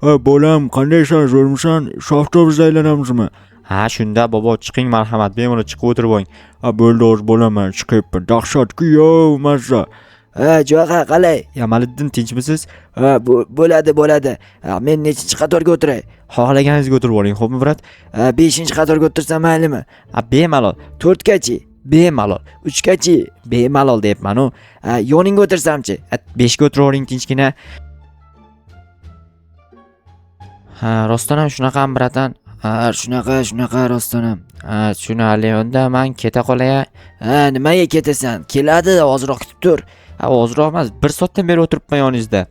Bolam, qandaysan, zo'rmisan? Shu avtobusda aylanamizmi? Ha, shunda bobo chiqing marhamat, bemalol chiqib o'tirib oling. Bo'ldi, o'zi bo'laman, chiqyapman. Dahshat-ku, mazza. Jo'xa qalay? Yamaliddin, tinchmisiz? Bo'ladi. Men nechinchi qatorga o'tiray? Xohlaganingizga o'tirib oling, xo'pmi, brat? 5-qatorga o'tirsam maylimi? Bemalol, 4gachi, bemalol, 3gachi, bemalol deyapman-ku. yoningga o'tirsamchi? 5 ga o'tirib oling tinchgina. Ha, rostdan ham shunaqami, bratan? Shunaqa rostonam. Tushunarli. Unda men keta qolay. Nimaga ketasan? Keladi, ozroq kutib tur. Ozroq emas, 1 soatdan beri o'tiribman yoningizda.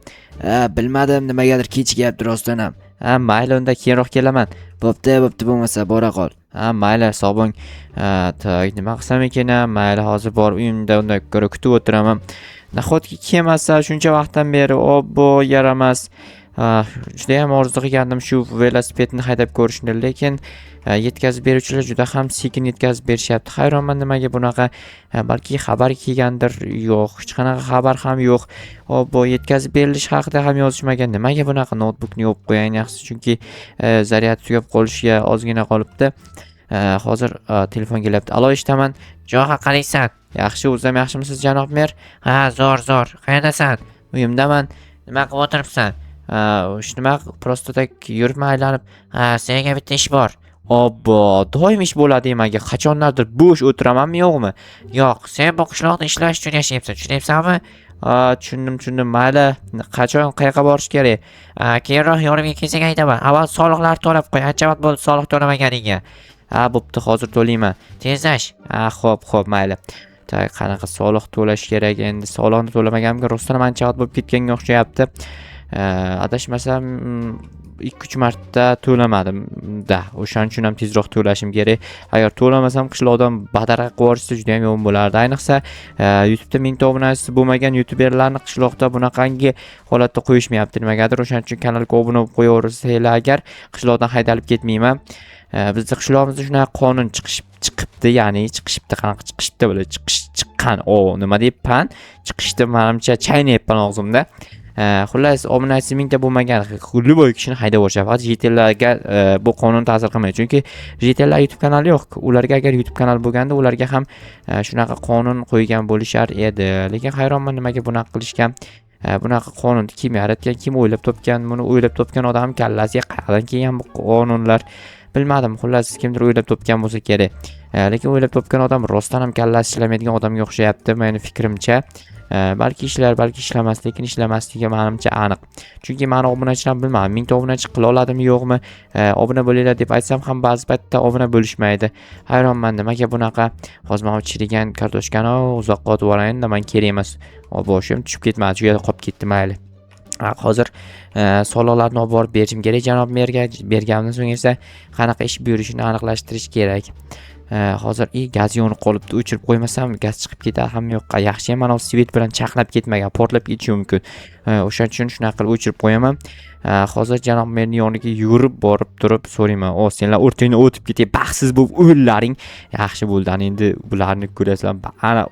Bilmadim, nimagadir kechikyapti rostonam. Mayli, unda keyinroq kelaman. Bo'pti, bo'lmasa bora qol. Mayli, sog' bo'ling. Nima qilsam ekan? Mayli, hozir borib uyimda unda ko'ra kutib o'tiraman. Nahotki kelmasa, shuncha vaqtdan beri obbo yaramas. Juda ham orzu qilgandim shu velosipedni haydab ko'rishni, lekin yetkazib beruvchilar juda ham sekin yetkazib berishyapti. Hayronman, nimaga bunaqa? Balki xabar kelgandir, yo'q, hech qanaqa xabar ham yo'q. Obbo, yetkazib berilish haqida ham yozishmagan. Nimaga bunaqa? Notebookni yopib qo'ying yaxshi, chunki zaryad tugab qolishiga ozgina qolibdi. Hozir telefon kelyapti. Alo, eshitaman. Jo'xa qalaysan? Yaxshi, o'zim yaxshimisiz janob mer? Ha, zo'r. Qayerdasan? Uyimdaman. Nima qilib o'tiribsan? Nima, prosto tak yuribman aylanib. Senga bitta ish bor. Obbo, doim ish bo'ladi nimaga? Qachonlardir bo'sh o'tiramanmi, yo'qmi? Yo'q, sen bu qishloqda ishlash uchun yashayapsan, tushunayapsanmi? Tushundim. Mayli, qachon qayerga borish kerak? Keyinroq yonimga kelsang aytaman. Avval soliqlarni to'lab qo'y. Ancha vaqt bo'ldi soliq to'lamaganingga. Bo'pti, hozir to'layman. Tezlash. Xo'p, mayli. Qanaqa soliq to'lash kerak endi? Soliqni to'lamaganimga rostdan ancha vaqt bo'lib ketganga o'xshayapti. Adashmasam 2-3 marta to'lamadim-da. O'shaning uchun ham tezroq to'lashim kerak. Agar to'lamasam qishloqdan badaraqa qilib yuborishsa juda ham yomon bo'lardi. Ayniqsa YouTube'da 1000 ta obunachisi bo'lmagan YouTuberlarni qishloqda bunaqangi holatda qo'yishmayapti nimagadir. O'shaning uchun kanalga obuna bo'lib qo'yaversangiz agar qishloqdan haydalib ketmayman. Bizning qishlog'imizda shunaqa qonun chiqibdi, ya'ni chiqishibdi, qanaqa chiqishibdi bular, chiqqan. Nima deyapman? Chiqishdi, menimcha chaynayapman og'zimda. Xullas, obunachisi 1000 ta bo'lmagan любой kishini haydab yuborishadi. Faqat JTlarga bu qonun ta'sir qilmaydi. Chunki JTlar YouTube kanali yo'q. Ularga agar YouTube kanali bo'lganda, ularga ham shunaqa qonun qo'ygan bo'lishar edi. Lekin hayronman, nimaga bunaqa qilishgan? Bunaqa qonunni kim yaratgan, kim o'ylab topgan? Buni o'ylab topgan odam kallasiga qayerdan kelgan bu qonunlar? Bilmadim, xullas kimdir o'ylab topgan bo'lsa kerak. Lekin o'ylab topgan odam rostdan ham kallasi ishlamaydigan odamga o'xshayapti, meni fikrimcha. Balki ishlar, balki ishlamas, lekin ishlamasligi menimcha aniq. Chunki meni obunachilarni bilmadim, 1000 ta obunachi qila oladimi, yo'qmi? Obuna bo'linglar deb aytsam ham ba'zi paytda obuna bo'lishmaydi. Hayronman, nimaga bunaqa? Hozir men chirigan kartoshkani uzoqqa otib yuborayin-da, men kerak emas. Boshim tushib ketmadi, shu yerda qolib ketdi, mayli. Hozir soliqlarni olib borib berishim kerak janob merga. Bergandan so'ng esa qanaqa ish buyurishini aniqlashtirish kerak. Hozir gaz yonib qolibdi, o'chirib qo'ymasam gaz chiqib ketadi ham yo'q. Yaxshi ham mana svet bilan chaqnab ketmagan, portlab ketishi mumkin. O'shaning uchun shunaqa qilib o'chirib qo'yaman. Hozir janob merning yoniga yurib borib turib so'rayman. Senlar o'rtingni o'tib ketib, baxtsiz bo'lib o'llaring. Yaxshi bo'ldi. Endi bularni ko'rasizlar.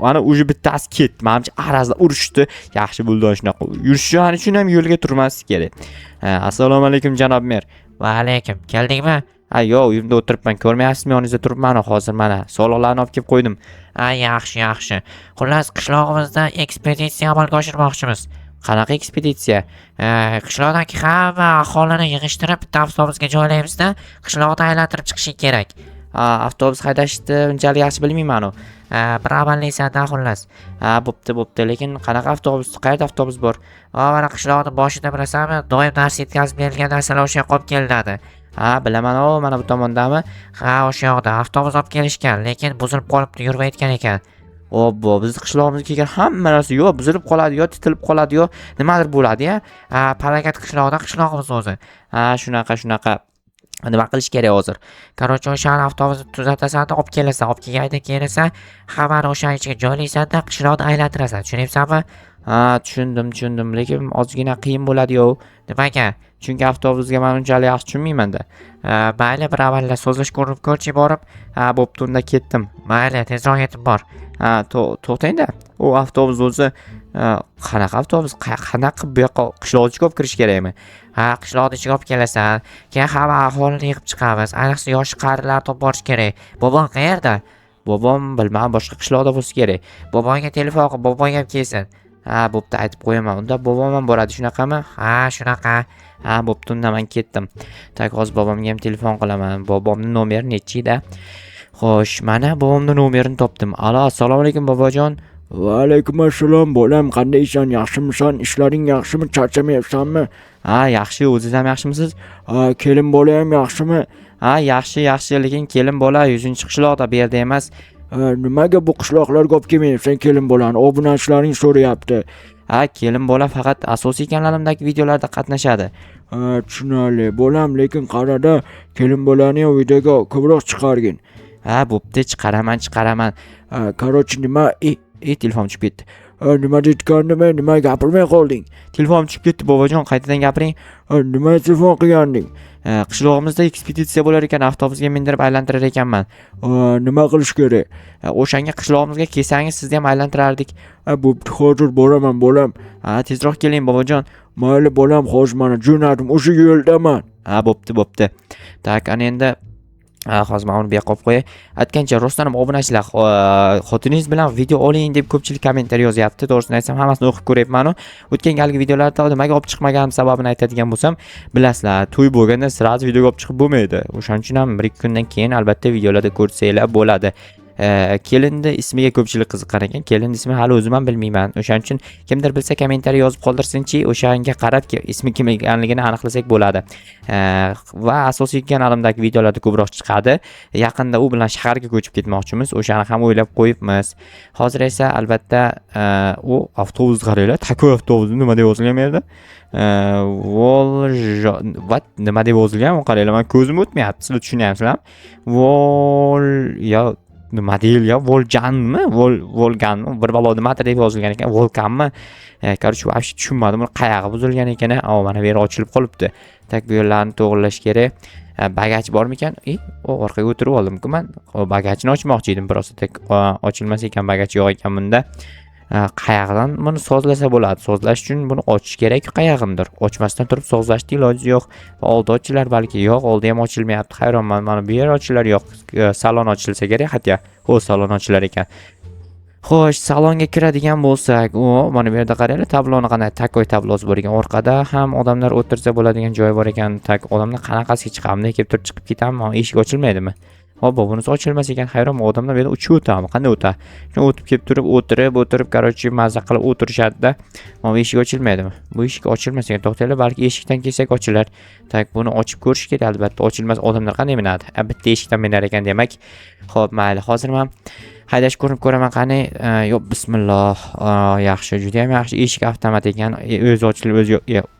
Ana o'sha bittasi ketdi. Menimcha arazda urishdi. Yaxshi bo'ldi shunaqa. Yurishgan uchun ham yo'lga turmaslik kerak. Assalomu alaykum janob mer. Va alaykum. Keldingmi? Yo'q, uyimda o'tiribman. Ko'rmayapsizmi, yoningizda turibman hozir mana. Soliqlarni olib kelib qo'ydim. Yaxshi. Xullas, qishlog'imizda ekspeditsiya amalga oshirmoqchimiz. Qanaqa ekspeditsiya? Qishloqdagi hamma aholini yig'ishtirib bitta avtobusga joylaymiz-da, qishloqda aylantirib chiqishi kerak. Avtobus haydashni unchalik yaxshi bilmayman-ku. Bir amallaysan-da xullas. Bo'pti, lekin qanaqa avtobus? Qayerda avtobus bor? Mana qishloqda boshida bilasanmi, doim dars yetkazib berilgan narsalar o'sha yoqqa olib kelinadi. Bilaman, mana bu tomondami? O'sha yoqda avtobus olib kelishgan, lekin buzilib qolibdi, yurmayotgan ekan. Obbo, bizning qishlog'imizga kelgan hamma narsa yo buzilib qoladi, yo titilib qoladi, yo nimadir bo'ladi-ya. Parakat qishlog'imiz o'zi. Shunaqa. Nima qilish kerak hozir? Короче, o'sha avtobusni tuzatasan, olib kelasan, olib kelganda kelsa, hammani o'sha ichiga joylaysan-da, qishloqni aylantirasan. Tushunayapsanmi? Tushundim, lekin ozgina qiyin bo'ladi-yo. Nimaga? Chunki avtobusga men unchalik yaxshi tushunmayman-da. Mayli, bir avvallab so'zlashib ko'rchi borib. Bo'pti, unda ketdim. Mayli, tezroq yetib bor. To'xtang-da. U avtobus o'zi Qanaqa avtobus? Qanaqa bu yoqqa qishloqni ichiga olib kirish kerakmi? Ha, qishloqni ichiga olib kelasan. Keyin hamma aholini yig'ib chiqamiz. Ayniqsa yosh qarilar olib borish kerak. Bobong qayerda? Bobom bilmadim, boshqa qishloqda bo'lsa kerak. Bobongga telefon qil, bobong ham kelsin. Ha, bo'pti, aytib qo'yaman. Unda bobom ham boradi, shunaqami? Ha, shunaqa. Ha, bo'pti, unda men ketdim. Tak, hozir bobomga ham telefon qilaman. Bobomning nomeri nechida? Xo'sh, mana bobomning nomerini topdim. Alo, assalomu alaykum bobojon. Va alaykum assalom bolam, qandaysan, yaxshimisan, ishlaring yaxshimi, charchamayapsanmi? Ha, yaxshi, o'zingiz ham yaxshimisiz? Ha, kelin bola ham yaxshimi? Ha, yaxshi, lekin kelin bola 100-qishloqda bu yerda emas. Nimaga bu qishloqlarga olib kelmayapsan kelin bolani? Obunachilaring so'rayapti. Ha, kelin bola faqat asosiy kanalimdagi videolarda qatnashadi. Ha, tushunarli bolam, lekin qarada, kelin bolani ham videoga ko'proq chiqargin. Ha, bo'pti, chiqaraman. Короче, nima? Telefon tushib ketdi. Nima deyotgandim, nima gapirmay qolding? Telefon tushib ketdi, bobojon, qaytadan gapiring. Nima telefon qilganding? Qishlog'imizda ekspeditsiya bo'lar ekan, avtobusga mindirib aylantirar ekanman. Nima qilish kerak? O'shanga qishlog'imizga kelsangiz sizni ham aylantirardik. Bo'pti, hozir boraman bolam. Ha, tezroq keling bobojon. Mayli bolam, hozir mana jo'nadim, o'sha yo'ldaman. Ha, bo'pti. Tak, ana endi hozir men uni bu yoqqa qo'yib qo'yay. Aytgancha Ro'stanim obunachilar, xotiningiz bilan video oling deb ko'pchilik kommentariy yozyapti. To'g'risini aytsam, hammasini o'qib ko'ryapman. O'tgan galgi videolarda nimaga olib chiqmaganim sababini aytadigan bo'lsam, bilasizlar, to'y bo'lganda sirasi videoga olib chiqib bo'lmaydi. O'shaning uchun ham 1-2 kundan keyin albatta videolarda ko'rsanglar bo'ladi. Kelinni ismiga ko'pchilik qiziqqan ekan. Kelinning ismini hali o'zim ham bilmayman. O'shaning uchun kimdir bilsa kommentariy yozib qoldirsin-chi, o'shanga qarab ismi kim ekanligini aniqlasak bo'ladi. Va asosiy kanalimdagi videolarda ko'proq chiqadi. Yaqinda u bilan shaharga ko'chib ketmoqchimiz. O'shani ham o'ylab qo'yibmiz. Hozir esa albatta u avtobus qaranglar, takoy avtobusi nima deb yozilgan bu yerda? Nima deb yozilgan? Qaranglar, men ko'zim o'tmayapti. Sizlar tushunyapsizlarmi? Nima deyil Volganmi? Volganmi? Bir balo nimadir deb yozilgan ekan. Volkanmi? Короче, вообще tushunmadim. Buni qayerga buzilgan ekan? Mana bu yer ochilib qolibdi. Tak, bu yerlarni to'g'rilash kerak. Bagaj bormikan? O orqaga o'tirib oldim-ku men. Bagajni ochmoqchi edim, biroz tak ochilmas ekan, bagaj yo'q ekan bunda. Qayerdan buni sozlasa bo'ladi? Sozlash uchun buni ochish kerak qayerdandir. Ochmasdan turib sozlashning iloji yo'q. Oldi ochilar balki. Yo'q, oldi ham ochilmayapti. Hayronman. Mana bu yer ochilar yo'q. Salon ochilsa kerak, hatya. Salon ochilar ekan. Xo'sh, salonga kiradigan bo'lsak, mana bu yerda qaranglar, tabloni qanday takoy tablosi bor ekan. Orqada ham odamlar o'tirsa bo'ladigan joy bor ekan. Tak, odamlar qanaqasiga chiqamdi, kelib turib chiqib ketammi? Eshik ochilmaydimi? Bunisi ochilmas ekan. Hayron, odamlar bu yerda uchib o'tami? Qanday o'tadi? O'tib kelib turib, o'tirib, короче, mazza qilib o'tirishadi-da. Mana eshik ochilmaydimi? Bu eshik ochilmas ekan. To'xtanglar, balki eshikdan kelsak ochilar. Tak, buni ochib ko'rish kerak albatta. Ochilmas, odamlar qanday minadi? Bitta eshikdan minar ekan demak. Xo'p, mayli. Hozir men haydash ko'rinib ko'raman qani. Bismillah. Yaxshi, juda ham yaxshi. Eshik avtomat ekan. O'zi ochilib, o'zi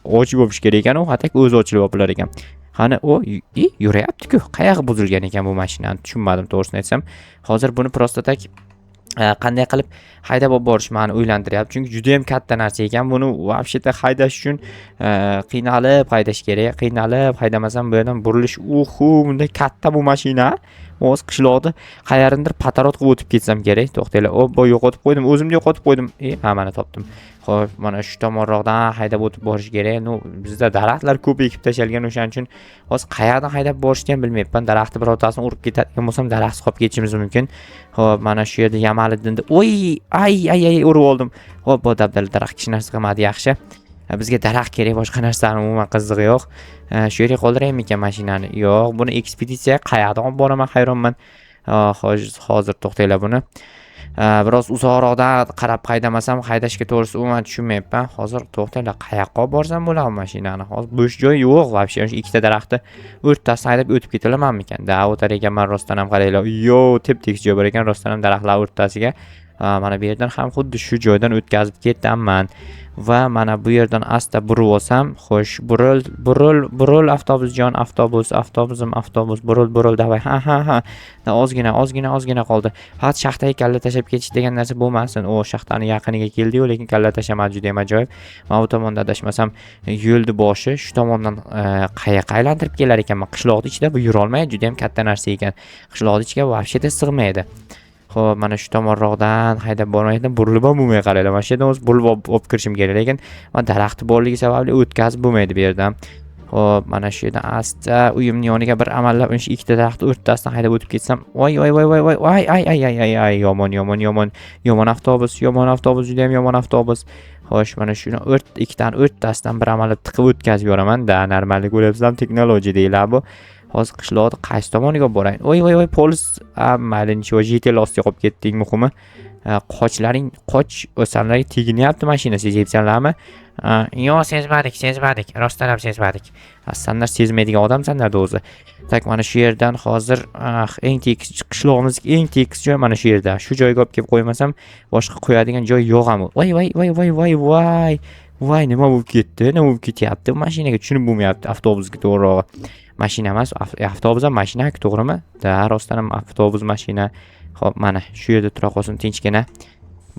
ochib bo'lish kerak ekan. U hatak o'zi ochilib yopilar ekan. Qani yurayapti-ku. Qayerga buzilgan ekan bu mashinani? Tushunmadim, to'g'risini aytsam. Hozir buni prosta tak qanday qilib haydab olib borish meni o'ylantiryapti. Chunki juda ham katta narsa ekan. Buni вообще-то haydash uchun qiynalib haydash kerak. Qiynalib haydamasam bu yerdan burilish, bunday katta bu mashina. O'z qishloqda qayerindir patarot qilib o'tib ketsam kerak. To'xtanglar. Yo'qotib qo'ydim. O'zimni yo'qotib qo'ydim. Mana topdim. Xo'p, mana shu tomonroqdan haydab o'tib borish kerak. Bizda daraxtlar ko'p ekib tashalgan, o'shaning uchun hozir qayerdan haydab borishni ham bilmayapman. Daraxtni birortasini urib ketadigan bo'lsam, daraxt qolib ketishimiz mumkin. Xo'p, mana shu yerda Yamaliddinda ay urib oldim. Xo'p, bu dabdala daraxt hech narsa qilmadi, yaxshi. Bizga daraxt kerak, boshqa narsani umuman qizig'i yo'q. Shu yerga qoldiraymi ekan mashinani? Yo'q, buni ekspeditsiyaga qayerdan olib boraman, hayronman. Hozir to'xtanglar buni. Biroz uzoqroqdan qarab haydamasam, haydashga to'g'risi umuman tushunmayapman. Hozir to'xtanglar, qayoqqa olib borsam bo'ladi mashinani? Hozir bo'sh joy yo'q, вообще. O'sha ikkita daraxtni o'rtasidan haydab o'tib ketamanmikan? O'tar ekanman, rostdan ham qaranglar. Tep-tekis joy bor ekan, rostdan ham daraxtlar o'rtasiga. Mana bu yerdan ham xuddi shu joydan o'tkazib ketganman. Va mana bu yerdan asta burib olsam, xo'sh, buril avtobusjon, avtobusim, buril davay. Ha. Ozgina qoldi. Faqat shaxtaga kalla tashab ketish degan narsa bo'lmasin. Shaxtani yaqiniga keldi-yu, lekin kalla tashamadi, juda ham ajoyib. Men bu tomonda adashmasam, yo'lni boshi shu tomondan qayoqqa aylantirib kelar ekanman. Qishloqning ichida bu yura olmaydi, juda ham katta narsa ekan. Qishloqning ichiga вообще-то sig'maydi. Xo'p, mana shu tomonroqdan haydab bormaydan burilib ham bo'lmay qaranglar. Mana shu yerdan o'zi burilib olib kirishim kerak, lekin mana daraxti borligi sababli o'tkazib bo'lmaydi bu yerdan. Xo'p, mana shu yerdan asta uyimning yoniga bir amallab shu ikkita daraxt o'rtasidan haydab o'tib ketsam, voy ay yomon avtobus, juda ham yomon avtobus. Xo'sh, mana shuni ikkitani o'rtasidan bir amallab tiqib o'tkazib yoraman-da, normallik o'ylabsam texnologiya deyiladi bu. Hozir qishloqda qaysi tomoniga boray? Voy, polis, mayli, nechva JTL ostiga qolib ketding, muhimi. Qoch o'sanlarga teginyapti mashina, sezyapsanlarmi? Yo'q, sezmadik. Rostdan ham sezmadik. Senlar sezmaydigan odamsanlar o'zi. Tak, mana shu yerdan hozir eng tekis qishlog'imizning eng tekis joyi mana shu yerda. Shu joyga olib kelib qo'ymasam, boshqa qo'yadigan joy yo'q ham. Voy, nima bo'lib ketdi? Nima bo'lib ketyapti? Mashinaga tushunib bo'lmayapti, avtobusga to'g'rirog'i. Mashina emas, avtobus ham mashina, to'g'rimi? Da, rostdan ham avtobus mashina. Xo'p, mana shu yerda tura qolsin, tinchgina.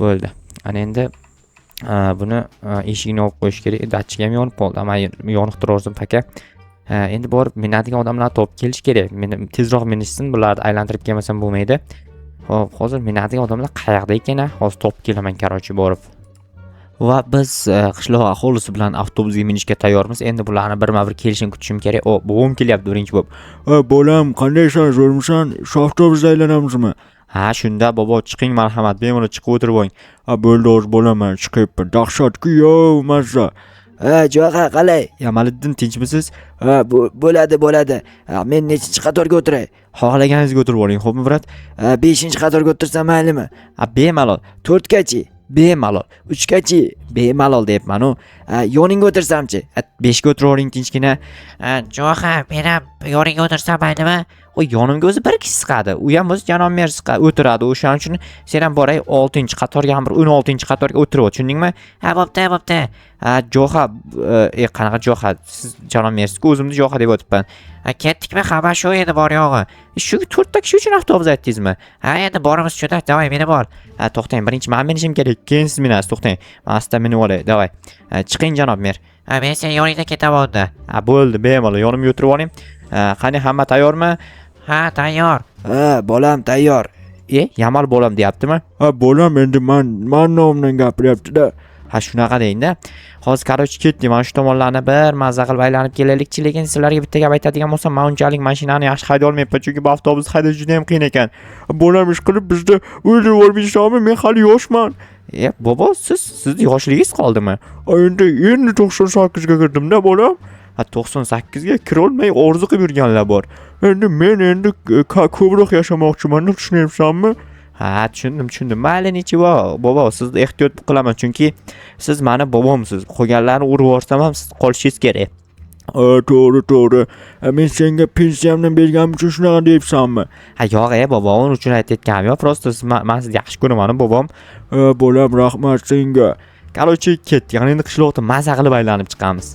Bo'ldi. Ana endi buni eshigini olib qo'yish kerak. Datchik ham yonib qoldi. Men yoniqtirardim paka. Endi borib minadigan odamlar topib kelish kerak. Meni tezroq minishsin, bularni aylantirib kelmasam bo'lmaydi. Xo'p, hozir minadigan odamlar qayerda ekan? Hozir topib kelaman, qarochi borib. Va biz qishloq aholisi bilan avtobusga minishga tayyormiz. Endi bularni birma-bir kelishini kutishim kerak. Bobom kelyapti birinchi bo'lib. Bolam, qandaysan, zo'rmisan? Shu avtobusda aylanamizmi? Ha, shunda bobo, chiqing, marhamat, bemalol chiqib o'tirib oling. Bo'ldi, o'z bo'laman, chiqibman. Dahshatku, yo, mazza. Jo'xa, qalay? Yamaliddin, tinchmisiz? Bo'ladi. Men nechinchi qatorga o'tiray? Xohlaganingizga o'tirib oling, xo'pmi, brat? 5-qatorga o'tirsam maylimi? Bemalol. 4gachi? Bemalol. 3gachi? Bemalol deyapman-ku. Yoningga o'tirsamchi? 5ga o'tirib oling, tinchgina. Jo'xa, men ham yoningga o'tirsam maylimi? Yonimga o'zi bir kishi siqadi. U ham o'zi janob mer o'tiradi. O'shaning uchun sen ham boray 6-qatorga ham bir 16-qatorga o'tirib ol, tushundingmi? Ha, bo'pti. Jo'xa, qanaqa Jo'xa? Siz janob mersiz-ku, o'zimni Jo'xa deb o'tibman. Ketdikmi? Xabar shu edi, bor yo'g'i. Shu 4ta kishi uchun avtobus aytdingizmi? Ha, endi borimiz shuda, davay, minib ol. To'xtang, birinchi men minishim kerak, keyin siz minasiz, to'xtang. Men asta minib olay, davay. Chiqing janob mer. Men sen yoningda ketaman unda. Bo'ldi, bemalol yonimga o'tirib oling. Qani, hamma tayyormi? Ha, tayyor. Bolam tayyor. Yamal bolam deyaptimi? Bolam endi men nomimdan gapiryapti-da. Ha, shunaqa deyinda. Hozir qarochi ketdim. Mana shu tomonlarni bir mazza qilib aylanib kelaylikchi, lekin sizlarga bitta gap aytadigan bo'lsam, men unchalik mashinani yaxshi hayda olmayapman, chunki bu avtobus haydash juda ham qiyin ekan. Bolam ish qilib bizda o'ylab yubormaysanmi? Men hali yoshman. Bobo, sizni yoshligingiz qoldimi? Endi 98 ga kirdim-da, bolam. 98 ga kirolmay orzu qilib yurganlar bor. Men ko'proq yashamoqchiman, tushunyapsanmi? Ha, tushundim. Mayli, nechiva, bobo, sizni ehtiyot qilaman, chunki siz meni bobomsiz. Qolganlarni urib yuborsam ham siz qolishingiz kerak. To'g'ri. Men senga pensiyamni berganim uchun shunaqa deyapsanmi? Ha, yo'q, bobo, uning uchun aytayotganim yo'q. Prosta men sizni yaxshi ko'raman, bobom. Bolam, rahmat senga. Qarochi ketdik. Endi qishloqda mazza qilib aylanib chiqamiz.